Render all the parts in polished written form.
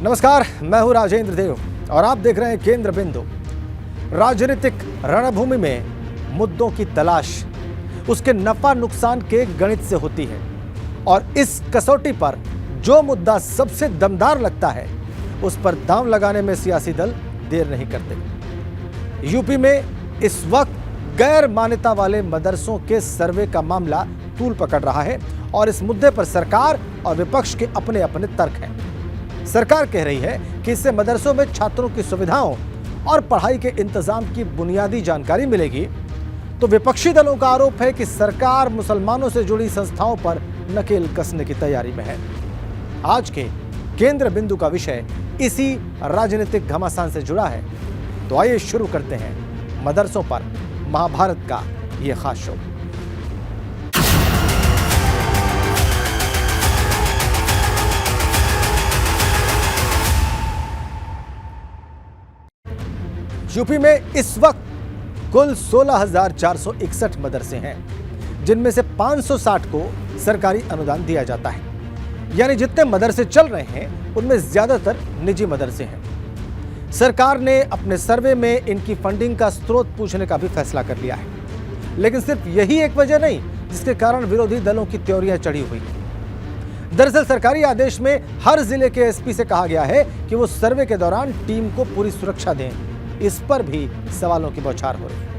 नमस्कार, मैं हूं राजेंद्र देव और आप देख रहे हैं केंद्र बिंदु। राजनीतिक रणभूमि में मुद्दों की तलाश उसके नफा नुकसान के गणित से होती है और इस कसौटी पर जो मुद्दा सबसे दमदार लगता है उस पर दांव लगाने में सियासी दल देर नहीं करते। यूपी में इस वक्त गैर मान्यता वाले मदरसों के सर्वे का मामला तूल पकड़ रहा है और इस मुद्दे पर सरकार और विपक्ष के अपने अपने तर्क हैं। सरकार कह रही है कि इससे मदरसों में छात्रों की सुविधाओं और पढ़ाई के इंतजाम की बुनियादी जानकारी मिलेगी, तो विपक्षी दलों का आरोप है कि सरकार मुसलमानों से जुड़ी संस्थाओं पर नकेल कसने की तैयारी में है। आज के केंद्र बिंदु का विषय इसी राजनीतिक घमासान से जुड़ा है, तो आइए शुरू करते हैं मदरसों पर महाभारत का यह खास शो। यूपी में इस वक्त कुल 16,461 मदरसे हैं, जिनमें से 560 को सरकारी अनुदान दिया जाता है। यानी जितने मदरसे चल रहे हैं उनमें ज्यादातर निजी मदरसे हैं। सरकार ने अपने सर्वे में इनकी फंडिंग का स्रोत पूछने का भी फैसला कर लिया है, लेकिन सिर्फ यही एक वजह नहीं जिसके कारण विरोधी दलों की त्योरियां चढ़ी हुई हैं। दरअसल सरकारी आदेश में हर जिले के एसपी से कहा गया है कि वो सर्वे के दौरान टीम को पूरी सुरक्षा दें। इस पर भी सवालों की बौछार हो रही है।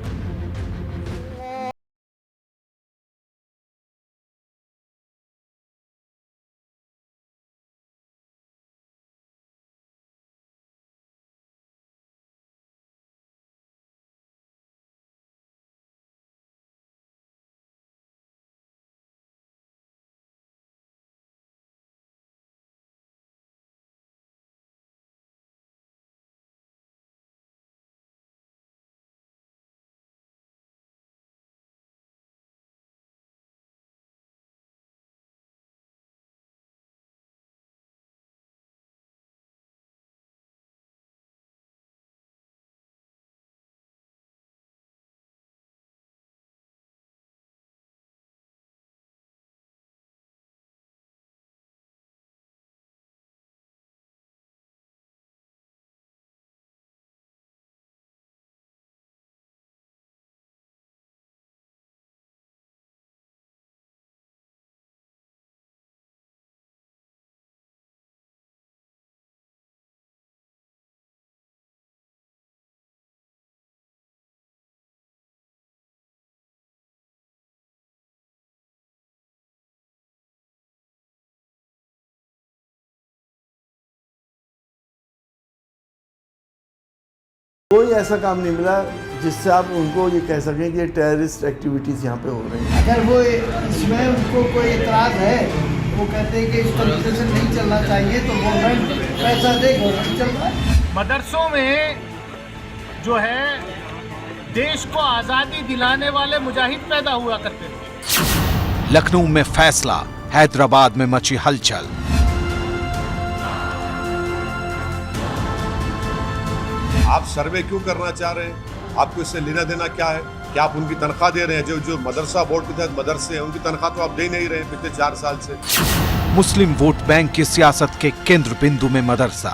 कोई ऐसा काम नहीं मिला जिससे आप उनको ये कह सकें कि ये टेररिस्ट एक्टिविटीज़ यहाँ पे हो रही हैं। अगर वो इसमें उनको कोई इतराज़ है, वो कहते हैं कि इस तरीके से नहीं चलना चाहिए, तो गवर्नमेंट पैसा दे, गवर्नमेंट चल रहा है। मदरसों में जो है देश को आज़ादी दिलाने वाले मुजाहिद पैदा हुआ करते थे। लखनऊ में फैसला, हैदराबाद में मची हलचल। आप सर्वे क्यों करना चाह रहे हैं? आपको इससे लेना देना क्या है? क्या आप उनकी तनख्वाह दे रहे हैं? जो मदरसा बोर्ड के तहत मदरसे हैं उनकी तनख्वाह तो आप दे नहीं रहे हैं पिछले 4 साल से। मुस्लिम वोट बैंक की सियासत के केंद्र बिंदु में मदरसा।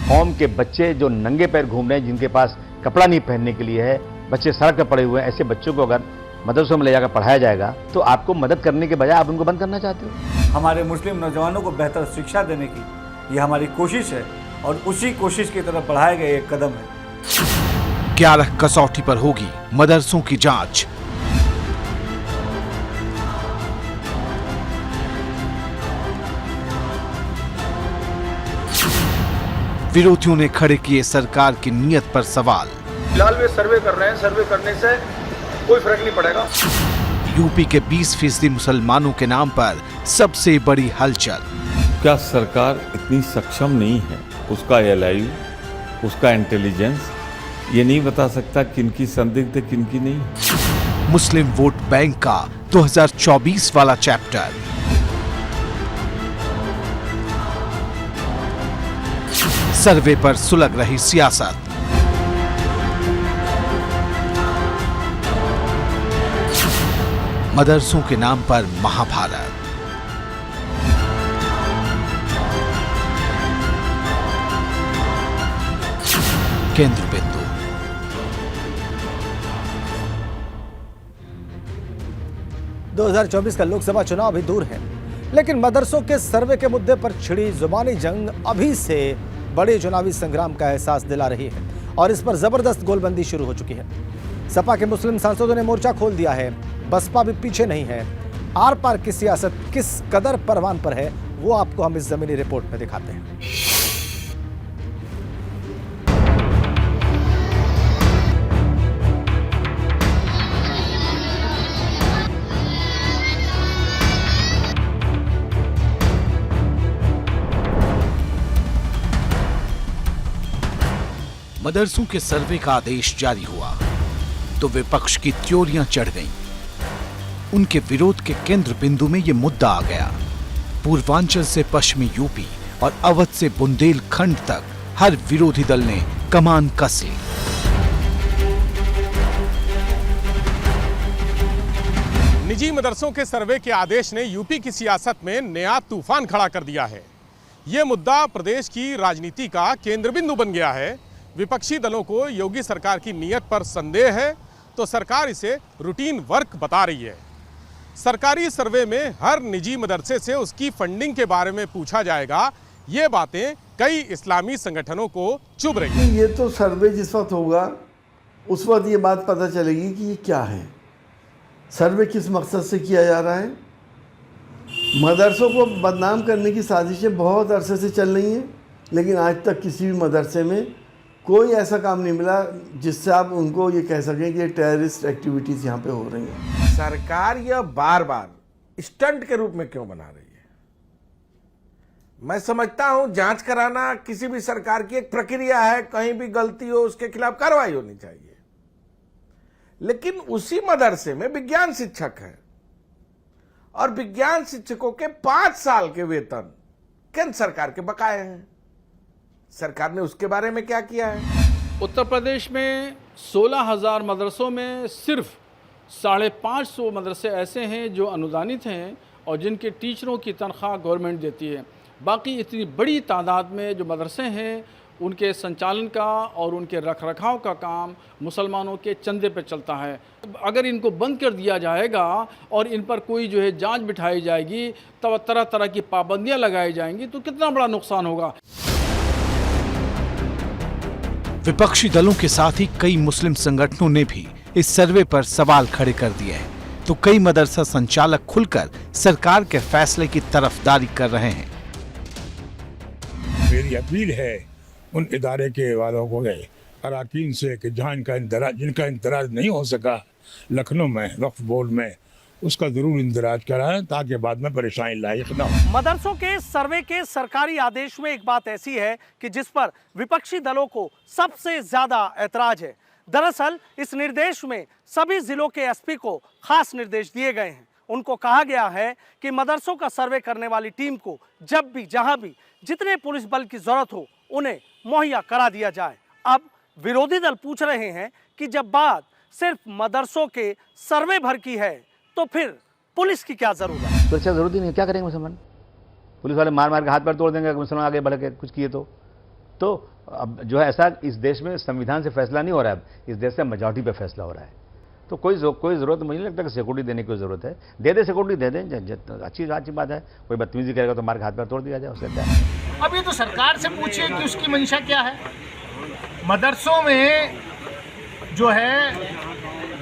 कौम के बच्चे जो नंगे पैर घूम रहे हैं, जिनके पास कपड़ा नहीं पहनने के लिए है, बच्चे सड़क पर पड़े हुए हैं, ऐसे बच्चों को अगर मदरसों में ले जाकर पढ़ाया जाएगा तो आपको मदद करने के बजाय आप उनको बंद करना चाहते हो। हमारे मुस्लिम नौजवानों को बेहतर शिक्षा देने की ये हमारी कोशिश है और उसी कोशिश की तरफ बढ़ाए गए एक कदम है। 11 कसौटी पर होगी मदरसों की जांच। विरोधियों ने खड़े किए सरकार की नीयत पर सवाल। फिलहाल वे सर्वे कर रहे हैं, सर्वे करने से कोई फर्क नहीं पड़ेगा। यूपी के 20% मुसलमानों के नाम पर सबसे बड़ी हलचल। क्या सरकार इतनी सक्षम नहीं है? उसका एलआई, उसका इंटेलिजेंस ये नहीं बता सकता किनकी संदिग्ध किनकी नहीं। मुस्लिम वोट बैंक का 2024 वाला चैप्टर। सर्वे पर सुलग रही सियासत। मदरसों के नाम पर महाभारत। केंद्र बिंदु। दो 2024 का लोकसभा चुनाव अभी दूर है, लेकिन मदरसों के सर्वे के मुद्दे पर छिड़ी जुबानी जंग अभी से बड़े चुनावी संग्राम का एहसास दिला रही है और इस पर जबरदस्त गोलबंदी शुरू हो चुकी है। सपा के मुस्लिम सांसदों ने मोर्चा खोल दिया है, बसपा भी पीछे नहीं है। आर पार की सियासत किस कदर परवान पर है, वो आपको हम इस जमीनी रिपोर्ट में दिखाते हैं। मदरसों के सर्वे का आदेश जारी हुआ तो विपक्ष की त्योरियां चढ़ गईं। उनके विरोध के केंद्र बिंदु में यह मुद्दा आ गया। पूर्वांचल से पश्चिमी यूपी और अवध से बुंदेलखंड तक हर विरोधी दल ने कमान कस ली। निजी मदरसों के सर्वे के आदेश ने यूपी की सियासत में नया तूफान खड़ा कर दिया है। यह मुद्दा प्रदेश की राजनीति का केंद्र बिंदु बन गया है। विपक्षी दलों को योगी सरकार की नीयत पर संदेह है तो सरकार इसे रूटीन वर्क बता रही है। सरकारी सर्वे में हर निजी मदरसे से उसकी फंडिंग के बारे में पूछा जाएगा। ये बातें कई इस्लामी संगठनों को चुभ रही है। ये तो सर्वे जिस वक्त होगा उस वक्त ये बात पता चलेगी कि ये क्या है, सर्वे किस मकसद से किया जा रहा है। मदरसों को बदनाम करने की साजिशें बहुत अरसे से चल रही हैं, लेकिन आज तक किसी भी मदरसे में कोई ऐसा काम नहीं मिला जिससे आप उनको ये कह सकें कि ये टेररिस्ट एक्टिविटीज़ यहाँ पे हो रही हैं। सरकार यह बार बार स्टंट के रूप में क्यों बना रही है? मैं समझता हूं जांच कराना किसी भी सरकार की एक प्रक्रिया है, कहीं भी गलती हो उसके खिलाफ कार्रवाई होनी चाहिए। लेकिन उसी मदरसे में विज्ञान शिक्षक है और विज्ञान शिक्षकों के 5 साल के वेतन केंद्र सरकार के बकाए हैं। सरकार ने उसके बारे में क्या किया है? उत्तर प्रदेश में 16,000 मदरसों में सिर्फ 550 मदरसे ऐसे हैं जो अनुदानित हैं और जिनके टीचरों की तनख्वाह गवर्नमेंट देती है। बाकी इतनी बड़ी तादाद में जो मदरसे हैं उनके संचालन का और उनके रखरखाव का काम मुसलमानों के चंदे पे चलता है। अगर इनको बंद कर दिया जाएगा और इन पर कोई जो है जांच बिठाई जाएगी, तब तरह तरह की पाबंदियां लगाई जाएंगी तो कितना बड़ा नुकसान होगा। विपक्षी दलों के साथ ही कई मुस्लिम संगठनों ने भी इस सर्वे पर सवाल खड़े कर दिए हैं, तो कई मदरसा संचालक खुलकर सरकार के फैसले की तरफदारी कर रहे हैं। मेरी अपील है उन इदारे के वालों को अरकान से कि जहाँ जिनका इंदराज नहीं हो सका लखनऊ में वक्फ बोर्ड में, उसका जरूर इंदराज कराएं ताकि बाद में परेशानी लायक न हो। मदरसों के सर्वे के सरकारी आदेश में एक बात ऐसी है कि जिस पर विपक्षी दलों को सबसे ज्यादा ऐतराज है। दरअसल इस निर्देश में सभी जिलों के एसपी को खास निर्देश दिए गए हैं। उनको कहा गया है कि मदरसों का सर्वे करने वाली टीम को जब भी जहां भी जितने पुलिस बल की जरूरत हो उन्हें मुहैया करा दिया जाए। अब विरोधी दल पूछ रहे हैं कि जब बात सिर्फ मदरसों के सर्वे भर की है तो फिर पुलिस की क्या जरूरत है? सुरक्षा जरूरी नहीं, क्या करेंगे मुसलमान? पुलिस वाले मार मार के हाथ पैर तोड़ देंगे अगर मुसलमान आगे बढ़ के कुछ किए तो अब जो है ऐसा इस देश में संविधान से फैसला नहीं हो रहा है, इस देश से मेजॉरिटी पे फैसला हो रहा है। तो कोई जरूरत मुझे नहीं लगता कि सिक्योरिटी देने की जरूरत है। दे सिक्योरिटी दे दें, अच्छी बात है। कोई बदतमीजी करेगा तो मार के हाथ पैर तोड़ दिया जाए, उससे क्या है। अब ये तो सरकार से पूछिए कि उसकी मंशा क्या है। मदरसों में जो है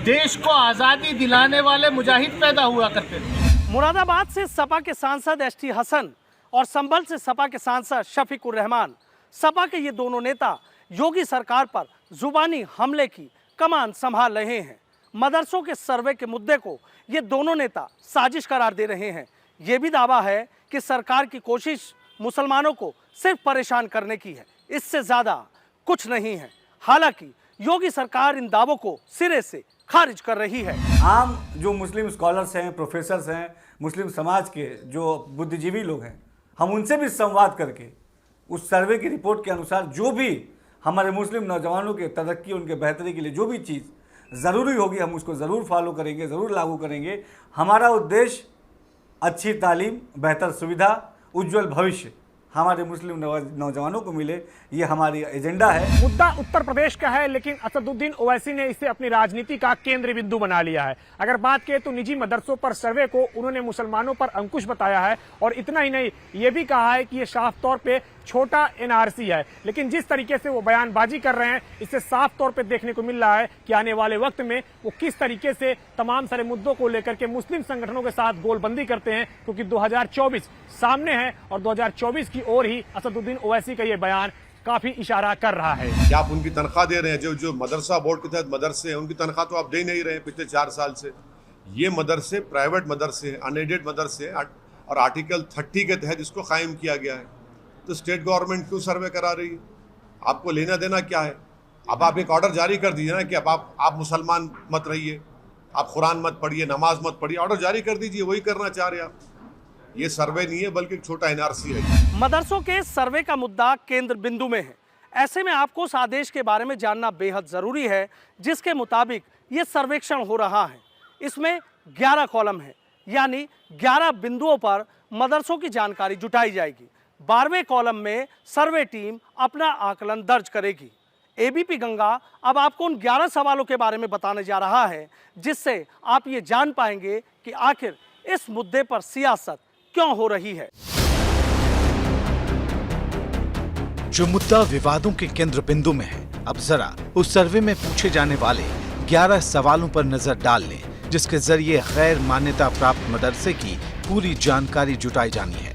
देश को आजादी दिलाने वाले मुजाहिद पैदा हुआ करते थे। मुरादाबाद से सपा के सांसद एसटी हसन और संभल से सपा के सांसद शफीकुर रहमान, सपा के ये दोनों नेता योगी सरकार पर जुबानी हमले की कमान संभाल रहे हैं। मदरसों के सर्वे के मुद्दे को ये दोनों नेता साजिश करार दे रहे हैं। ये भी दावा है कि सरकार की कोशिश मुसलमानों को सिर्फ परेशान करने की है, इससे ज्यादा कुछ नहीं है। हालांकि योगी सरकार इन दावों को सिरे से खारिज कर रही है। आम जो मुस्लिम स्कॉलर्स हैं, प्रोफेसर्स हैं, मुस्लिम समाज के जो बुद्धिजीवी लोग हैं, हम उनसे भी संवाद करके उस सर्वे की रिपोर्ट के अनुसार जो भी हमारे मुस्लिम नौजवानों के तरक्की, उनके बेहतरी के लिए जो भी चीज़ ज़रूरी होगी हम उसको ज़रूर फॉलो करेंगे, ज़रूर लागू करेंगे। हमारा उद्देश्य अच्छी तालीम, बेहतर सुविधा, उज्जवल भविष्य हमारे मुस्लिम नौजवानों को मिले, ये हमारी एजेंडा है। मुद्दा उत्तर प्रदेश का है, लेकिन असदुद्दीन ओवैसी ने इसे अपनी राजनीति का केंद्र बिंदु बना लिया है। अगर बात करें तो निजी मदरसों पर सर्वे को उन्होंने मुसलमानों पर अंकुश बताया है, और इतना ही नहीं, ये भी कहा है कि ये साफ तौर पे छोटा एनआरसी है। लेकिन जिस तरीके से वो बयानबाजी कर रहे हैं, इससे साफ तौर पे देखने को मिल रहा है कि आने वाले वक्त में वो किस तरीके से तमाम सारे मुद्दों को लेकर के मुस्लिम संगठनों के साथ गोलबंदी करते हैं, क्योंकि 2024 सामने है और 2024 की ओर ही असदुद्दीन ओवैसी का ये बयान काफी इशारा कर रहा है। क्या आप उनकी तनख्वाह दे रहे हैं? जो मदरसा बोर्ड के तहत मदरसे हैं, उनकी तनख्वाह तो आप दे नहीं रहे हैं पिछले 4 साल से। ये मदरसे प्राइवेट मदरसे हैं, अनएडेड मदरसे हैं, और आर्टिकल 30 के तहत इसको कायम किया गया है। तो स्टेट गवर्नमेंट क्यों सर्वे करा रही है? आपको लेना देना क्या है? अब आप एक ऑर्डर जारी कर दीजिए ना कि अब आप मुसलमान मत रहिए, आप कुरान मत पढ़िए, नमाज मत पढ़िए, ऑर्डर जारी कर दीजिए। वही करना चाह रहे आप। ये सर्वे नहीं है बल्कि एक छोटा एनआरसी है। मदरसों के सर्वे का मुद्दा केंद्र बिंदु में है। ऐसे में आपको उस आदेश के बारे में जानना बेहद जरूरी है जिसके मुताबिक ये सर्वेक्षण हो रहा है। इसमें 11 कॉलम है, यानी 11 बिंदुओं पर मदरसों की जानकारी जुटाई जाएगी। 12वें कॉलम में सर्वे टीम अपना आकलन दर्ज करेगी। एबीपी गंगा अब आपको उन 11 सवालों के बारे में बताने जा रहा है, जिससे आप ये जान पाएंगे कि आखिर इस मुद्दे पर सियासत क्यों हो रही है। जो मुद्दा विवादों के केंद्र बिंदु में है, अब जरा उस सर्वे में पूछे जाने वाले 11 सवालों पर नजर डाल लें, जिसके जरिए गैर मान्यता प्राप्त मदरसे की पूरी जानकारी जुटाई जानी है।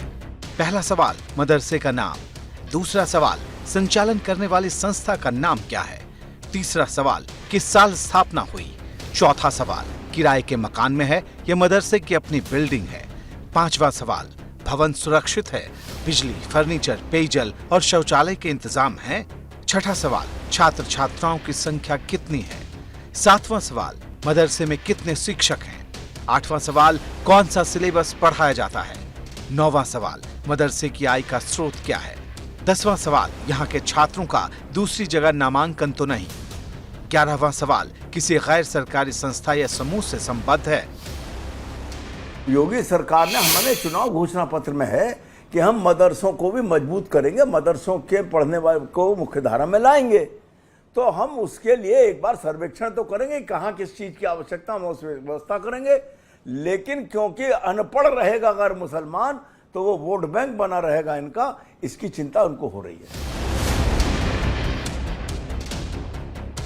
पहला सवाल, मदरसे का नाम। दूसरा सवाल, संचालन करने वाली संस्था का नाम क्या है। तीसरा सवाल, किस साल स्थापना हुई। चौथा सवाल, किराए के मकान में है या मदरसे की अपनी बिल्डिंग है। पांचवा सवाल, भवन सुरक्षित है, बिजली, फर्नीचर, पेयजल और शौचालय के इंतजाम हैं। छठा सवाल, छात्र छात्राओं की संख्या कितनी है। सातवां सवाल, मदरसे में कितने शिक्षक हैं। आठवां सवाल, कौन सा सिलेबस पढ़ाया जाता है। नौवां सवाल, मदरसे की आय का स्रोत क्या है। 10वां सवाल, यहाँ के छात्रों का दूसरी जगह नामांकन तो नहीं। 11वां सवाल, किसी गैर सरकारी संस्था या समूह से संबद्ध है। योगी सरकार ने हमारे चुनाव घोषणा पत्र में है कि हम मदरसों को भी मजबूत करेंगे, मदरसों के पढ़ने वाले को मुख्यधारा में लाएंगे। तो हम उसके लिए एक बार सर्वेक्षण तो करेंगे, कहाँ किस चीज़ की आवश्यकता हम उस व्यवस्था करेंगे। लेकिन क्योंकि अनपढ़ रहेगा अगर मुसलमान, तो वो वोट बैंक बना रहेगा इनका, इसकी चिंता उनको हो रही है।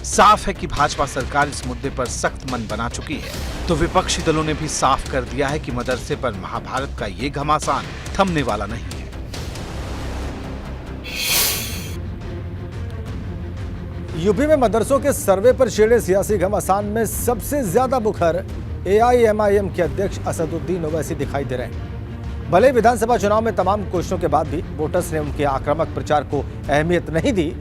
साफ है कि भाजपा सरकार इस मुद्दे पर सख्त मन बना चुकी है, तो विपक्षी दलों ने भी साफ कर दिया है कि मदरसे पर महाभारत का ये घमासान थमने वाला नहीं है। यूपी में मदरसों के सर्वे पर छिड़े सियासी घमासान में सबसे ज्यादा मुखर AIMIM के अध्यक्ष असदुद्दीन ओवैसी दिखाई दे रहे हैं। भले विधानसभा चुनाव में तमाम कोशिशों के बाद भी वोटर्स ने उनके आक्रामक प्रचार को अहमियत नहीं दी,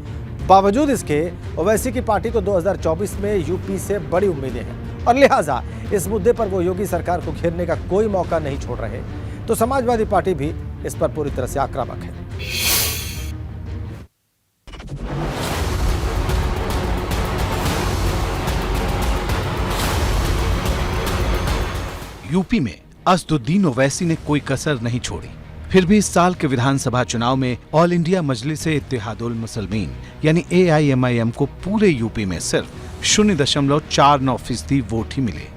बावजूद इसके ओवैसी की पार्टी को 2024 में यूपी से बड़ी उम्मीदें हैं और लिहाजा इस मुद्दे पर वो योगी सरकार को घेरने का कोई मौका नहीं छोड़ रहे। तो समाजवादी पार्टी भी इस पर पूरी तरह से आक्रामक है। यूपी में असदुद्दीन ओवैसी ने कोई कसर नहीं छोड़ी। फिर भी इस साल के विधानसभा चुनाव में ऑल इंडिया मजलिस-ए इत्तेहादुल मुसलमीन यानी AIMIM को पूरे यूपी में सिर्फ 0.49% वोट ही मिले।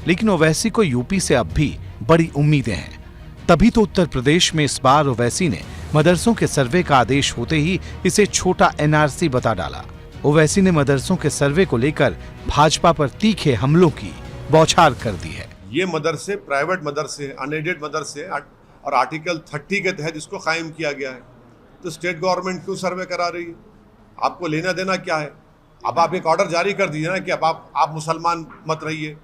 लेकिन ओवैसी को यूपी से अब भी बड़ी उम्मीदें हैं। तभी तो उत्तर प्रदेश में इस बार ओवैसी ने मदरसों के सर्वे का आदेश होते ही इसे छोटा NRC बता डाला। ओवैसी ने मदरसों के सर्वे को लेकर भाजपा पर तीखे हमलों की बौछार कर दी है। ये मदरसे प्राइवेट मदरसे हैं, अनएडेड मदरसे हैं, और आर्टिकल 30 के तहत इसको कायम किया गया है। तो स्टेट गवर्नमेंट क्यों सर्वे करा रही है? आपको लेना देना क्या है? अब आप एक ऑर्डर जारी कर दीजिए ना कि अब आप मुसलमान मत रहिए,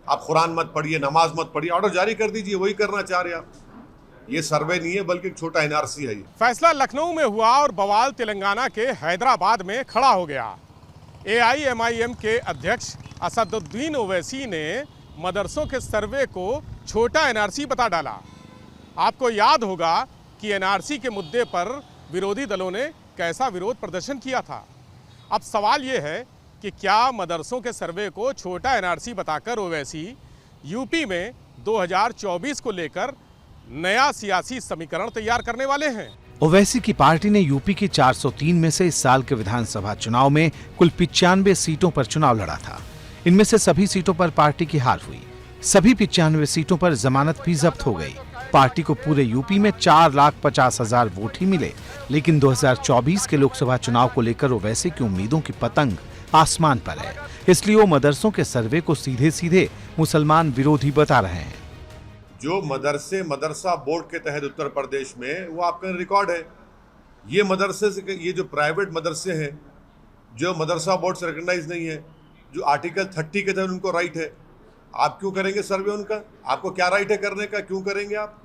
आप कुरान मत पढ़िए, नमाज मत पढ़िए, ऑर्डर जारी कर दीजिए। वही करना चाह रहे आप। ये सर्वे नहीं है बल्कि एक छोटा NRC है। ये फैसला लखनऊ में हुआ और बवाल तेलंगाना के हैदराबाद में खड़ा हो गया। AIMIM के अध्यक्ष असदुद्दीन ओवैसी ने मदरसों के सर्वे को छोटा NRC बता डाला। आपको याद होगा कि NRC के मुद्दे पर विरोधी दलों ने कैसा विरोध प्रदर्शन किया था। अब सवाल ये है कि क्या मदरसों के सर्वे को छोटा NRC बताकर ओवैसी यूपी में 2024 को लेकर नया सियासी समीकरण तैयार करने वाले हैं? ओवैसी की पार्टी ने यूपी की 403 में से इस साल के विधानसभा चुनाव में कुल 95 सीटों पर चुनाव लड़ा था। इनमें से सभी सीटों पर पार्टी की हार हुई। सभी 95 सीटों पर जमानत भी जब्त हो गई। पार्टी को पूरे यूपी में 4,50,000 वोट ही मिले, लेकिन 2024 के लोकसभा चुनाव को लेकर ओवैसी की उम्मीदों की पतंग आसमान पर है। इसलिए वो मदरसों के सर्वे को सीधे सीधे मुसलमान विरोधी बता रहे हैं। जो मदरसा बोर्ड के तहत उत्तर प्रदेश में वो आपका रिकॉर्ड है। ये मदरसे से, ये जो प्राइवेट मदरसे हैं जो मदरसा बोर्ड से रिकॉग्नाइज नहीं है, जो आर्टिकल 30 के तहत उनको राइट है, आप क्यों करेंगे सर्वे उनका? आपको क्या राइट है करने का? क्यों करेंगे आप?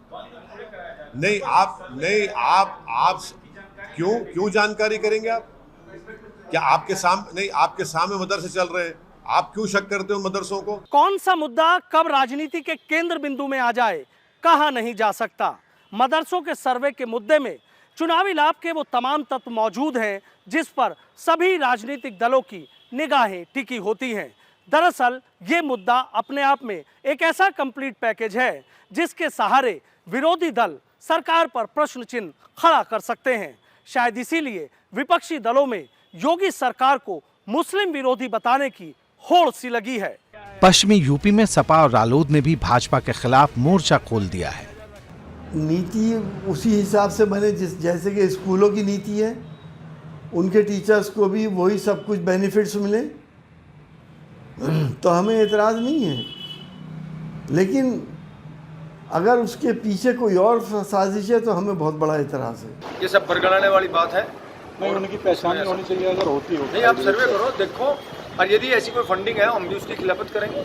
आप क्यों जानकारी करेंगे आप? क्या आपके सामने मदरसे चल रहे हैं, आप क्यों शक करते हो मदरसों को? कौन सा मुद्दा कब राजनीति के केंद्र बिंदु में आ जाए कहा नहीं जा सकता। मदरसों के सर्वे के मुद्दे में चुनावी लाभ के वो तमाम तत्व मौजूद हैं जिस पर सभी राजनीतिक दलों की निगाहें टिकी होती हैं। दरअसल ये मुद्दा अपने आप में एक ऐसा कंप्लीट पैकेज है जिसके सहारे विरोधी दल सरकार पर प्रश्न चिन्ह खड़ा कर सकते हैं। शायद इसीलिए विपक्षी दलों में योगी सरकार को मुस्लिम विरोधी बताने की होड़ सी लगी है। पश्चिमी यूपी में सपा और रालोद ने भी भाजपा के खिलाफ मोर्चा खोल दिया है। नीति उसी हिसाब से बने जैसे कि स्कूलों की नीति है, उनके टीचर्स को भी वही सब कुछ बेनिफिट्स मिले तो हमें एतराज़ नहीं है। लेकिन अगर उसके पीछे कोई और साजिश है तो हमें बहुत बड़ा एतराज़ है। ये सब बरगलाने वाली बात है। नहीं, उनकी पहचान नहीं होनी चाहिए। अगर होती हो नहीं, आप सर्वे करो, देखो, और यदि ऐसी कोई फंडिंग है हम भी उसकी खिलाफत करेंगे।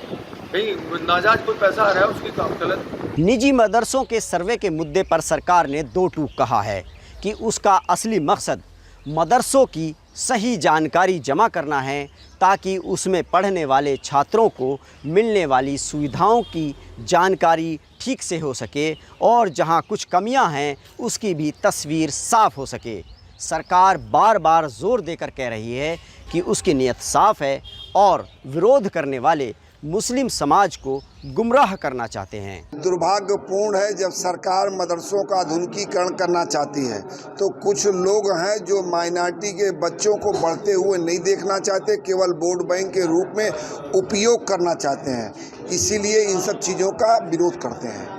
कहीं नाजायज कोई पैसा आ रहा है उसकी काम गलत। निजी मदरसों के सर्वे के मुद्दे पर सरकार ने दो टूक कहा है कि उसका असली मकसद मदरसों की सही जानकारी जमा करना है ताकि उसमें पढ़ने वाले छात्रों को मिलने वाली सुविधाओं की जानकारी ठीक से हो सके और जहां कुछ कमियां हैं उसकी भी तस्वीर साफ हो सके। सरकार बार बार जोर देकर कह रही है कि उसकी नीयत साफ है और विरोध करने वाले मुस्लिम समाज को गुमराह करना चाहते हैं। दुर्भाग्यपूर्ण है जब सरकार मदरसों का आधुनिकीकरण करना चाहती है तो कुछ लोग हैं जो माइनॉरिटी के बच्चों को बढ़ते हुए नहीं देखना चाहते, केवल वोट बैंक के रूप में उपयोग करना चाहते हैं। इसीलिए इन सब चीज़ों का विरोध करते हैं।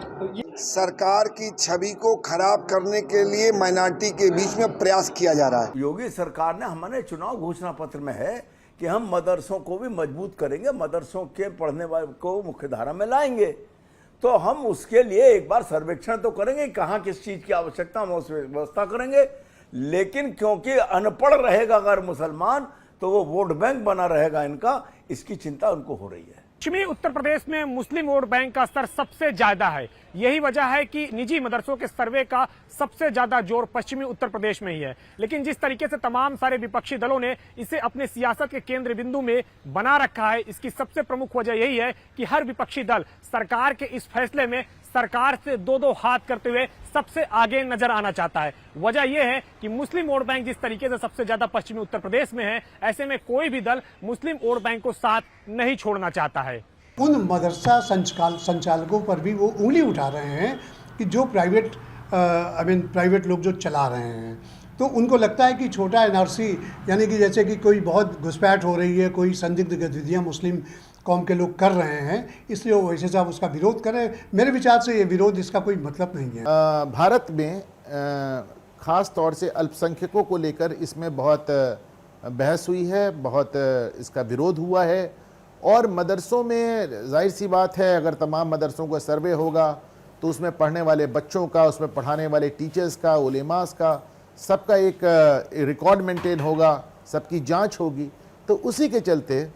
सरकार की छवि को खराब करने के लिए माइनॉरिटी के बीच में प्रयास किया जा रहा है। योगी सरकार ने हमारे चुनाव घोषणा पत्र में है कि हम मदरसों को भी मजबूत करेंगे, मदरसों के पढ़ने वाले को मुख्यधारा में लाएंगे। तो हम उसके लिए एक बार सर्वेक्षण तो करेंगे, कहाँ किस चीज़ की आवश्यकता हम उस व्यवस्था करेंगे। लेकिन क्योंकि अनपढ़ रहेगा अगर मुसलमान तो वो वोट बैंक बना रहेगा इनका, इसकी चिंता उनको हो रही है। पश्चिमी उत्तर प्रदेश में मुस्लिम वोट बैंक का स्तर सबसे ज्यादा है। यही वजह है कि निजी मदरसों के सर्वे का सबसे ज्यादा जोर पश्चिमी उत्तर प्रदेश में ही है। लेकिन जिस तरीके से तमाम सारे विपक्षी दलों ने इसे अपने सियासत के केंद्र बिंदु में बना रखा है, इसकी सबसे प्रमुख वजह यही है कि हर विपक्षी दल सरकार के इस फैसले में सरकार से दो हाथ करते हुए सबसे आगे नजर आना चाहता है। वजह यह है कि मुस्लिम वोट बैंक जिस तरीके से सबसे ज्यादा पश्चिमी उत्तर प्रदेश में है, ऐसे में कोई भी दल मुस्लिम वोट बैंक को साथ नहीं छोड़ना चाहता है। उन मदरसा संचालकों पर भी वो उंगली उठा रहे हैं कि जो प्राइवेट लोग जो चला रहे हैं, तो उनको लगता है कि छोटा एनआरसी यानी कि जैसे कि कोई बहुत घुसपैठ हो रही है, कोई संदिग्ध गतिविधियां मुस्लिम कौम के लोग कर रहे हैं, इसलिए वो वैसे साहब उसका विरोध करें। मेरे विचार से ये विरोध, इसका कोई मतलब नहीं है। भारत में ख़ास तौर से अल्पसंख्यकों को लेकर इसमें बहुत बहस हुई है, बहुत इसका विरोध हुआ है। और मदरसों में जाहिर सी बात है, अगर तमाम मदरसों का सर्वे होगा तो उसमें पढ़ने वाले बच्चों का, उसमें पढ़ाने वाले टीचर्स का, उलेमास का, सबका एक रिकॉर्ड मेंटेन होगा, सबकी जांच होगी। तो उसी के चलते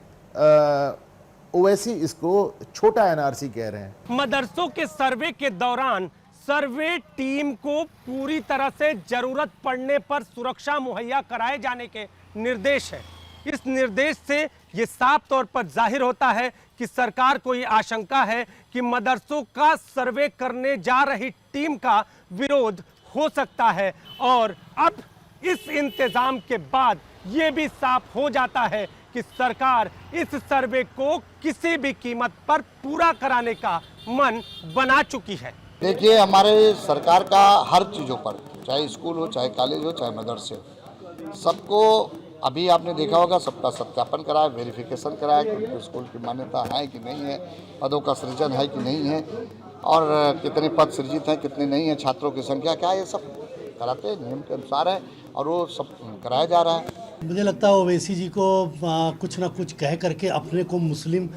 ओवैसी इसको छोटा एनआरसी कह रहे हैं। मदरसों के सर्वे के दौरान सर्वे टीम को पूरी तरह से जरूरत पड़ने पर सुरक्षा मुहैया कराए जाने के निर्देश है। इस निर्देश से ये साफ तौर पर जाहिर होता है कि सरकार को ये आशंका है कि मदरसों का सर्वे करने जा रही टीम का विरोध हो सकता है। और अब इस इंतजाम के बाद ये भी साफ हो जाता है कि सरकार इस सर्वे को किसी भी कीमत पर पूरा कराने का मन बना चुकी है। देखिए, हमारे सरकार का हर चीज़ों पर चाहे स्कूल हो, चाहे कॉलेज हो, चाहे मदरसे हो, सबको अभी आपने देखा होगा सबका सत्यापन कराया, वेरिफिकेशन कराया कि उनके स्कूल की मान्यता है कि नहीं है, पदों का सृजन है कि नहीं है, और कितने पद सृजित हैं कितने नहीं हैं, छात्रों की संख्या क्या है, ये सब कराते हैं, नियम के अनुसार है और वो सब कराया जा रहा है। मुझे लगता है ओवैसी जी को कुछ ना कुछ कह करके अपने को मुस्लिम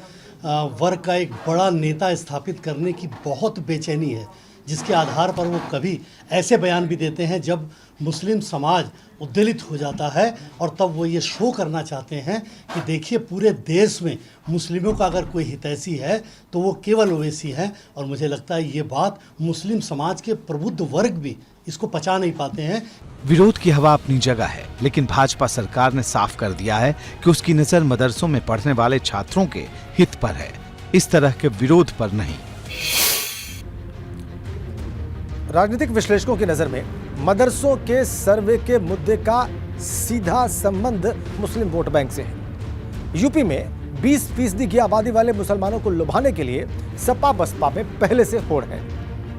वर्ग का एक बड़ा नेता स्थापित करने की बहुत बेचैनी है, जिसके आधार पर वो कभी ऐसे बयान भी देते हैं जब मुस्लिम समाज उद्वेलित हो जाता है, और तब वो ये शो करना चाहते हैं कि देखिए पूरे देश में मुस्लिमों का अगर कोई हितैषी है तो वो केवल ओवैसी है। और मुझे लगता है ये बात मुस्लिम समाज के प्रबुद्ध वर्ग भी इसको पचा नहीं पाते हैं। विरोध की हवा अपनी जगह है, लेकिन भाजपा सरकार ने साफ कर दिया है कि उसकी नजर मदरसों में पढ़ने वाले छात्रों के हित पर है, इस तरह के विरोध पर नहीं। राजनीतिक विश्लेषकों की नजर में मदरसों के सर्वे के मुद्दे का सीधा संबंध मुस्लिम वोट बैंक से है। यूपी में 20% की आबादी वाले मुसलमानों को लुभाने के लिए सपा बसपा में पहले से होड़ है।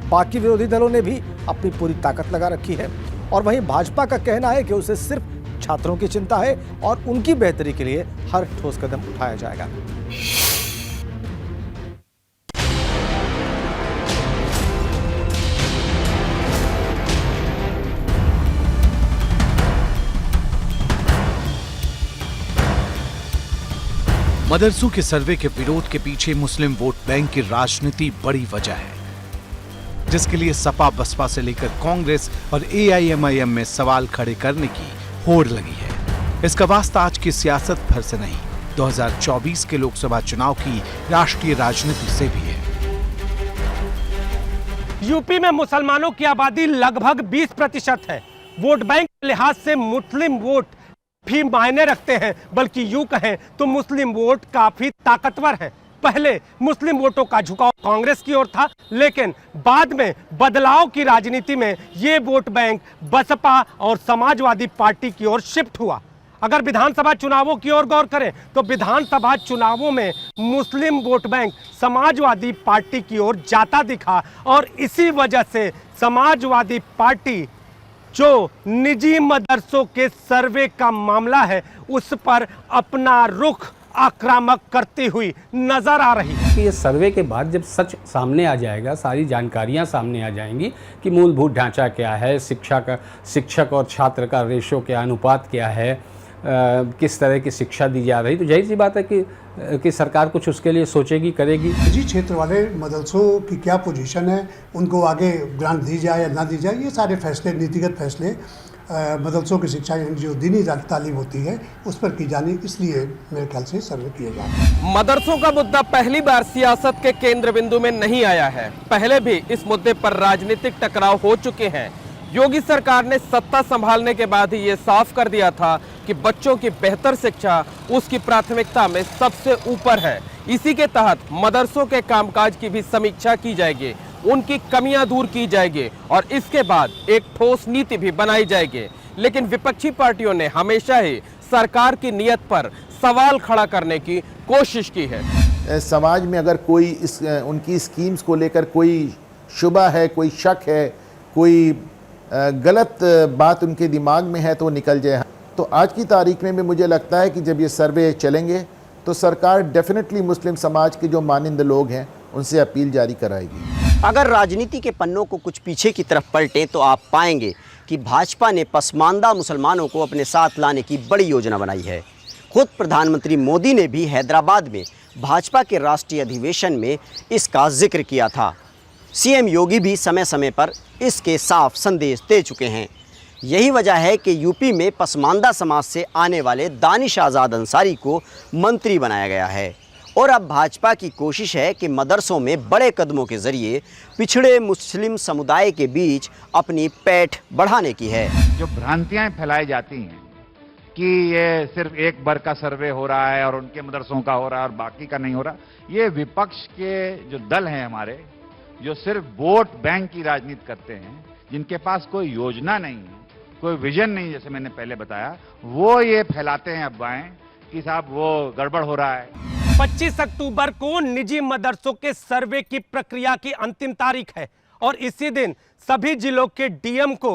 बाकी विरोधी दलों ने भी अपनी पूरी ताकत लगा रखी है, और वहीं भाजपा का कहना है कि उसे सिर्फ छात्रों की चिंता है और उनकी बेहतरी के लिए हर ठोस कदम उठाया जाएगा। मदरसों के सर्वे के विरोध के पीछे मुस्लिम वोट बैंक की राजनीति बड़ी वजह है, जिसके लिए सपा बसपा से लेकर कांग्रेस और एआईएमआईएम में सवाल खड़े करने की होड़ लगी है। इसका वास्ता आज की सियासत भर से नहीं, 2024 के लोकसभा चुनाव की राष्ट्रीय राजनीति से भी है। यूपी में मुसलमानों की आबादी लगभग 20% है। वोट बैंक के लिहाज से मुस्लिम वोट भी मायने रखते हैं, बल्कि यूं कहें तो मुस्लिम वोट काफी ताकतवर है। पहले मुस्लिम वोटों का झुकाव कांग्रेस की ओर था, लेकिन बाद में बदलाव की राजनीति में ये वोट बैंक बसपा और समाजवादी पार्टी की ओर शिफ्ट हुआ। अगर विधानसभा चुनावों की ओर गौर करें तो विधानसभा चुनावों में मुस्लिम वोट बैंक समाजवादी पार्टी की ओर जाता दिखा, और इसी वजह से समाजवादी पार्टी जो निजी मदरसों के सर्वे का मामला है उस पर अपना रुख आक्रामक करती हुई नजर आ रही है। ये सर्वे के बाद जब सच सामने आ जाएगा, सारी जानकारियां सामने आ जाएंगी कि मूलभूत ढांचा क्या है, शिक्षक और छात्र का रेशो क्या, अनुपात क्या है, किस तरह की शिक्षा दी जा रही, तो जाहिर सी बात है कि सरकार कुछ उसके लिए सोचेगी, करेगी। निजी क्षेत्र वाले मदरसों की क्या पोजीशन है, उनको आगे ग्रांट दी जाए या ना दी जाए, ये सारे फैसले, नीतिगत फैसले मदरसों की शिक्षा जो दीनी तालीम होती है उस पर की जानी, इसलिए मेरे ख्याल से सर्वे किया जा रहा है। मदरसों का मुद्दा पहली बार सियासत के केंद्र बिंदु में नहीं आया है। पहले भी इस मुद्दे पर राजनीतिक टकराव हो चुके हैं। योगी सरकार ने सत्ता संभालने के बाद ही ये साफ कर दिया था कि बच्चों की बेहतर शिक्षा उसकी प्राथमिकता में सबसे ऊपर है। इसी के तहत मदरसों के कामकाज की भी समीक्षा की जाएगी, उनकी कमियां दूर की जाएगी और इसके बाद एक ठोस नीति भी बनाई जाएगी। लेकिन विपक्षी पार्टियों ने हमेशा ही सरकार की नीयत पर सवाल खड़ा करने की कोशिश की है। समाज में अगर कोई उनकी स्कीम्स को लेकर कोई शुबा है, कोई शक है, कोई गलत बात उनके दिमाग में है तो वो निकल जाए। तो आज की तारीख में भी मुझे लगता है कि जब ये सर्वे चलेंगे तो सरकार डेफिनेटली मुस्लिम समाज के जो मानिंद लोग हैं उनसे अपील जारी कराएगी। अगर राजनीति के पन्नों को कुछ पीछे की तरफ पलटें तो आप पाएंगे कि भाजपा ने पसमानदा मुसलमानों को अपने साथ लाने की बड़ी योजना बनाई है। खुद प्रधानमंत्री मोदी ने भी हैदराबाद में भाजपा के राष्ट्रीय अधिवेशन में इसका जिक्र किया था। सीएम योगी भी समय समय पर इसके साफ संदेश दे चुके हैं। यही वजह है कि यूपी में पसमानदा समाज से आने वाले दानिश आज़ाद अंसारी को मंत्री बनाया गया है, और अब भाजपा की कोशिश है कि मदरसों में बड़े कदमों के जरिए पिछड़े मुस्लिम समुदाय के बीच अपनी पैठ बढ़ाने की है। जो भ्रांतियां फैलाई जाती हैं कि ये सिर्फ एक बार का सर्वे हो रहा है और उनके मदरसों का हो रहा है और बाकी का नहीं हो रहा, ये विपक्ष के जो दल हैं हमारे, जो सिर्फ वोट बैंक की राजनीति करते हैं, जिनके पास कोई योजना नहीं है, कोई विजन नहीं, जैसे मैंने पहले बताया, वो ये फैलाते हैं अफवाहें कि साहब वो गड़बड़ हो रहा है। 25 अक्टूबर को निजी मदरसों के सर्वे की प्रक्रिया की अंतिम तारीख है और इसी दिन सभी जिलों के डीएम को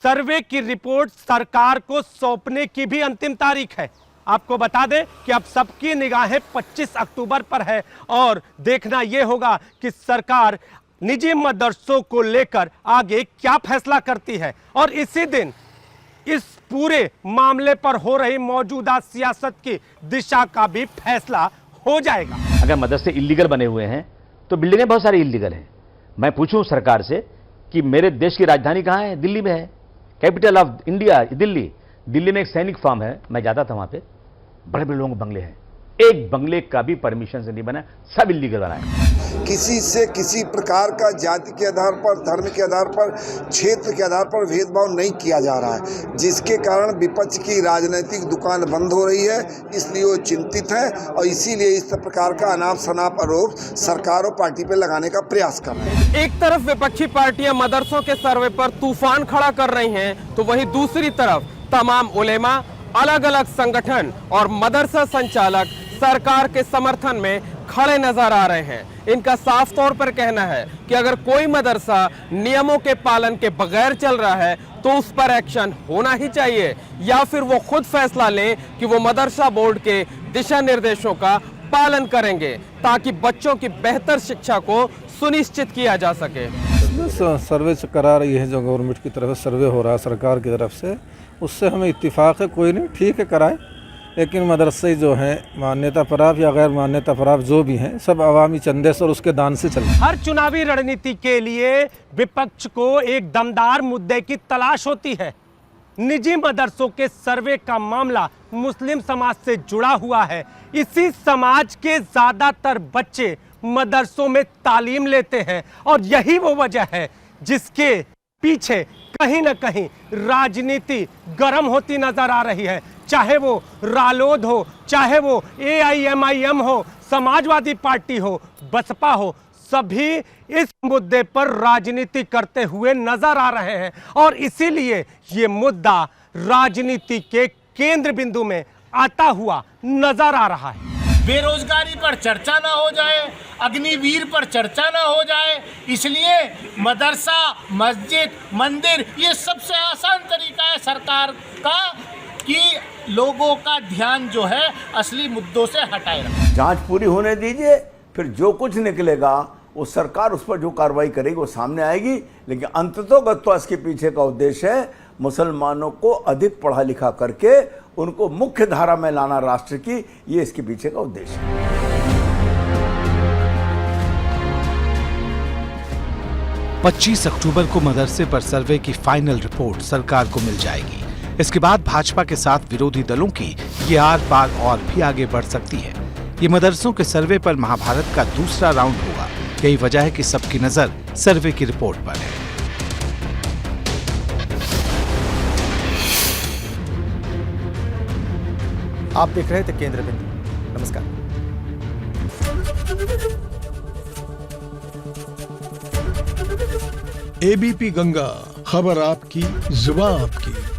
सर्वे की रिपोर्ट सरकार को सौंपने की भी अंतिम तारीख है। आपको बता दें कि अब सबकी निगाहें 25 अक्टूबर पर है और देखना यह होगा कि सरकार निजी मदरसों को लेकर आगे क्या फैसला करती है और इसी दिन इस पूरे मामले पर हो रही मौजूदा सियासत की दिशा का भी फैसला हो जाएगा। अगर मदरसे इलीगल बने हुए हैं तो बिल्डिंगें बहुत सारी इलीगल हैं। मैं पूछूं सरकार से कि मेरे देश की राजधानी कहाँ है? दिल्ली में है, capital of India Delhi. Delhi में एक सैनिक फार्म है, मैं जाता था वहां पे, बड़े बड़े लोगों के बंगले हैं, एक बंगले का भी परमिशन से नहीं बना, सब इलीगल बना है। किसी से किसी प्रकार का जाति के आधार पर, धर्म के आधार पर, क्षेत्र के आधार पर भेदभाव नहीं किया जा रहा है, जिसके कारण विपक्ष की राजनीतिक दुकान बंद हो रही है। इसलिए वो चिंतित है और इसीलिए इस प्रकार का अनाप शनाप आरोप सरकार और पार्टी पर लगाने का प्रयास कर रहे हैं। एक तरफ विपक्षी पार्टियां मदरसों के सर्वे पर तूफान खड़ा कर रही हैं, तो वहीं दूसरी तरफ तमाम उलेमा, अलग अलग संगठन और मदरसा संचालक सरकार के समर्थन में खड़े नजर आ रहे हैं। इनका साफ तौर पर कहना है कि अगर कोई मदरसा नियमों के पालन के बगैर चल रहा है तो उस पर एक्शन होना ही चाहिए, या फिर वो खुद फैसला लें कि वो मदरसा बोर्ड के दिशा निर्देशों का पालन करेंगे ताकि बच्चों की बेहतर शिक्षा को सुनिश्चित किया जा सके। सर्वे करा रही है जो गवर्नमेंट की तरफ से सर्वे हो रहा है सरकार की तरफ से, उससे हमें इत्तेफाक है, कोई नहीं, ठीक है कराएं, लेकिन मदरसे जो हैं मान्यता प्राप्त या गैर मान्यता प्राप्त जो भी हैं सब अवामी चंदे से और उसके दान से चलते हैं। हर चुनावी रणनीति के लिए विपक्ष को एक दमदार मुद्दे की तलाश होती है। निजी मदरसों के सर्वे का मामला मुस्लिम समाज से जुड़ा हुआ है। इसी समाज के ज्यादातर बच्चे मदरसों में तालीम लेते हैं और यही वो वजह है जिसके पीछे कहीं ना कहीं राजनीति गर्म होती नजर आ रही है। चाहे वो रालोद हो, चाहे वो AIMIM हो, समाजवादी पार्टी हो, बसपा हो, सभी इस मुद्दे पर राजनीति करते हुए नजर आ रहे हैं और इसीलिए ये मुद्दा राजनीति के केंद्र बिंदु में आता हुआ नजर आ रहा है। बेरोजगारी पर चर्चा ना हो जाए, अग्निवीर पर चर्चा ना हो जाए, इसलिए मदरसा, मस्जिद, मंदिर ये सबसे आसान तरीका है सरकार का कि लोगों का ध्यान जो है असली मुद्दों से हटाए रखें। जांच पूरी होने दीजिए, फिर जो कुछ निकलेगा वो सरकार उस पर जो कार्रवाई करेगी वो सामने आएगी। लेकिन अंततोगत्वा इसके पीछे का उद्देश्य है मुसलमानों को अधिक पढ़ा लिखा करके उनको मुख्य धारा में लाना राष्ट्र की, ये इसके पीछे का उद्देश्य है। 25 अक्टूबर को मदरसे पर सर्वे की फाइनल रिपोर्ट सरकार को मिल जाएगी। इसके बाद भाजपा के साथ विरोधी दलों की ये आर पार और भी आगे बढ़ सकती है। ये मदरसों के सर्वे पर महाभारत का दूसरा राउंड होगा। यही वजह है कि सबकी नजर सर्वे की रिपोर्ट पर है। आप देख रहे थे केंद्र बिंदु। नमस्कार। ABP गंगा, खबर आपकी, जुबान आपकी।